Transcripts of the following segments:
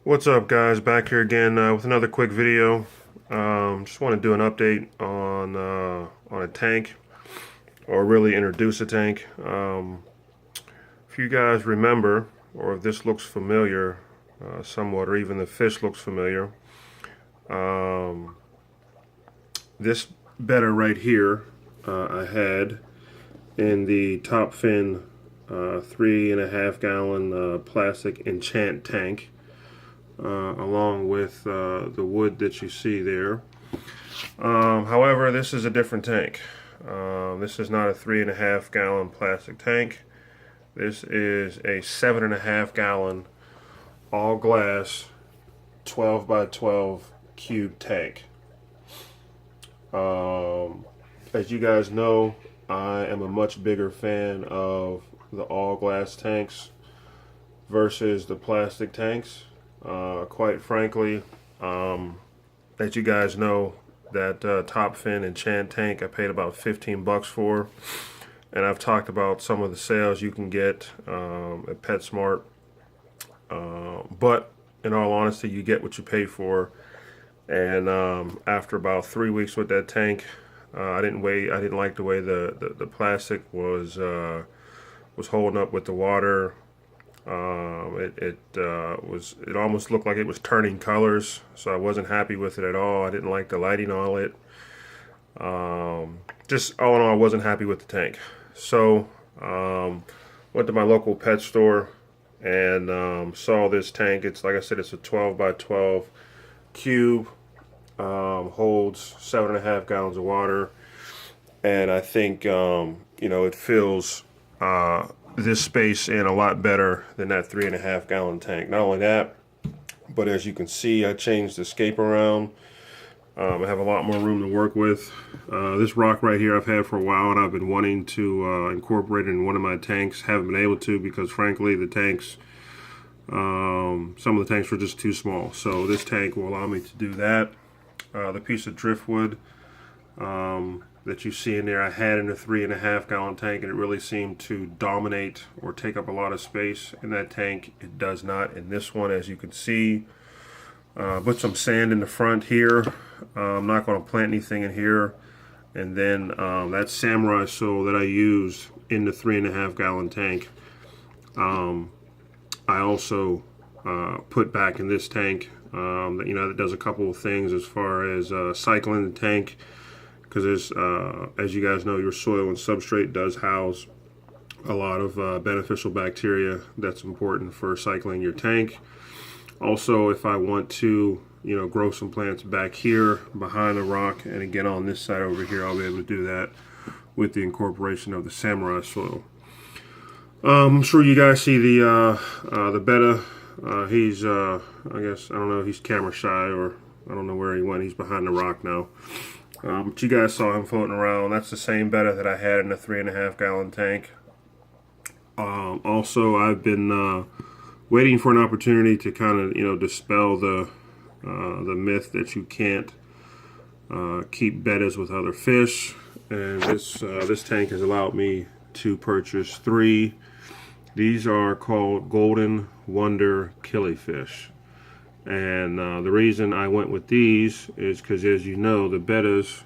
What's up, guys? Back here again with another quick video. Just want to do an update on a tank, or really introduce a tank. If you guys remember, or if this looks familiar somewhat, or even the fish looks familiar, this betta right here I had in the top fin 3.5 gallon plastic enchant tank. Along with the wood that you see there. However, this is a different tank. This is not a 3.5 gallon plastic tank. This is a 7.5 gallon all glass 12 by 12 cube tank. As you guys know, I am a much bigger fan of the all glass tanks versus the plastic tanks. Quite frankly, as you guys know, that top fin enchant tank I paid about 15 bucks for, and I've talked about some of the sales you can get at PetSmart, but in all honesty, you get what you pay for. And after about 3 weeks with that tank, I didn't like the way the plastic was holding up with the water. It almost looked like it was turning colors, so I wasn't happy with it at all. I didn't like the lighting on it. Just all in all, I wasn't happy with the tank. So went to my local pet store and saw this tank. It's, like I said, it's a 12 by 12 cube, holds 7.5 gallons of water, and I think it fills this space in a lot better than that 3.5 gallon tank. Not only that, but as you can see, I changed the scape around. I have a lot more room to work with. This rock right here I've had for a while, and I've been wanting to incorporate it in one of my tanks. Haven't been able to because, frankly, the tanks, some of the tanks were just too small. So this tank will allow me to do that. The piece of driftwood that you see in there, I had in a 3.5 gallon tank, and it really seemed to dominate or take up a lot of space in that tank. It does not in this one, as you can see. Put some sand in the front here. I'm not going to plant anything in here. And then that samurai soil that I used in the 3.5 gallon tank, I also put back in this tank. That does a couple of things as far as cycling the tank, because as you guys know, your soil and substrate does house a lot of beneficial bacteria that's important for cycling your tank. Also, if I want to grow some plants back here behind the rock, and again on this side over here, I'll be able to do that with the incorporation of the samurai soil. I'm sure you guys see the betta. He's I guess, I don't know, he's camera shy, or I don't know where he went. He's behind the rock now. But you guys saw him floating around. That's the same betta that I had in a 3.5 gallon tank. Also, I've been waiting for an opportunity to kind of dispel the myth that you can't keep bettas with other fish, and this tank has allowed me to purchase 3. These are called Golden Wonder killifish. And the reason I went with these is because, as you know, the bettas,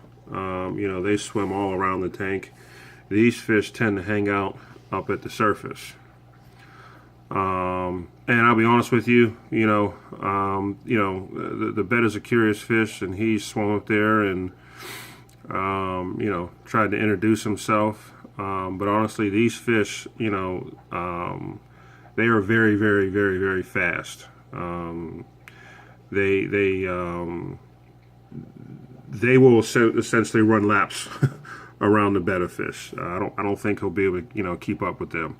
they swim all around the tank. These fish tend to hang out up at the surface. And I'll be honest with you, the betta's a curious fish, and he swam up there and, tried to introduce himself. But honestly, these fish, they are very, very, very, very fast. They will essentially run laps around the betta fish. I don't think he'll be able to keep up with them.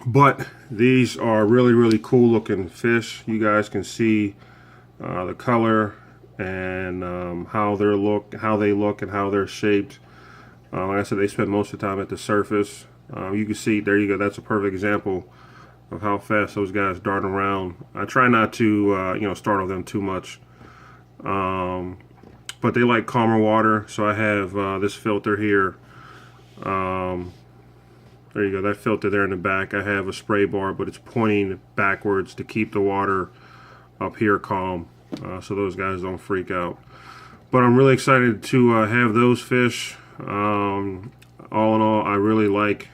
But these are really, really cool looking fish. You guys can see the color and how they look and how they're shaped. Like I said, they spend most of the time at the surface. You can see, there you go, that's a perfect example of how fast those guys dart around. I try not to startle them too much, but they like calmer water. So I have this filter here There you go, that filter there in the back. I have a spray bar, but it's pointing backwards to keep the water up here calm, so those guys don't freak out. But I'm really excited to have those fish. All in all, I really like.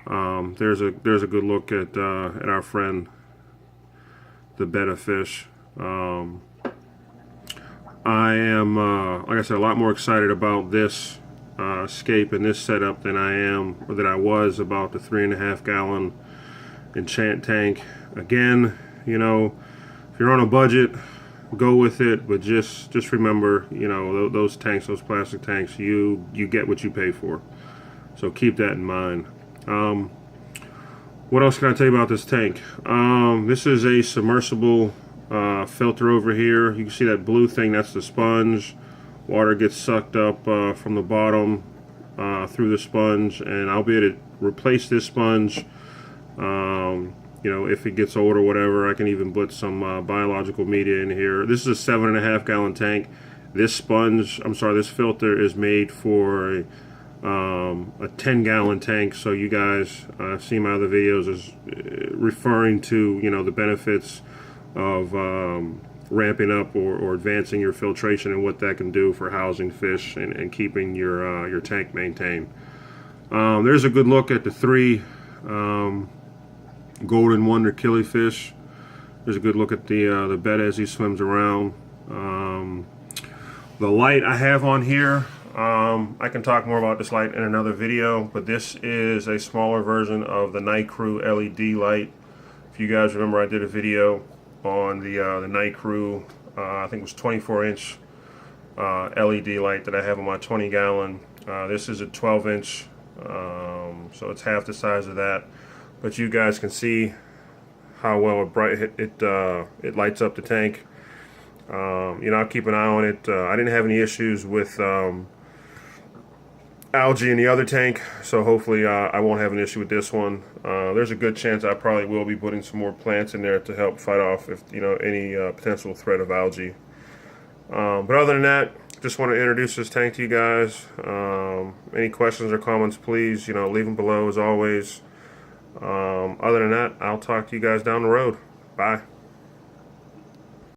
There's a good look at our friend, the betta fish. I am, like I said, a lot more excited about this scape and this setup than I was about the 3.5 gallon enchant tank. Again, you know, if you're on a budget, go with it, but just remember, you know, those tanks, those plastic tanks, you get what you pay for. So keep that in mind. What else can I tell you about this tank? This is a submersible filter over here. You can see that blue thing, that's the sponge. Water gets sucked up from the bottom through the sponge, and I'll be able to replace this sponge. You know, if it gets old or whatever, I can even put some biological media in here. This is a 7.5 gallon tank. This sponge, I'm sorry, this filter is made for a 10 gallon tank. So you guys see my other videos is referring to, you know, the benefits of ramping up or advancing your filtration and what that can do for housing fish and keeping your tank maintained. There's a good look at the 3 golden wonder killifish. There's a good look at the betta as he swims around. The light I have on here, I can talk more about this light in another video, but this is a smaller version of the Night Crew LED light. If you guys remember, I did a video on the Night Crew, I think it was 24-inch LED light that I have on my 20 gallon. This is a 12-inch, so it's half the size of that. But you guys can see how well it lights up the tank. You know, I'll keep an eye on it. I didn't have any issues with algae in the other tank, so hopefully I won't have an issue with this one. There's a good chance I probably will be putting some more plants in there to help fight off, if you know, any potential threat of algae. But other than that, just want to introduce this tank to you guys. Any questions or comments, please, you know, leave them below as always. Other than that, I'll talk to you guys down the road. Bye.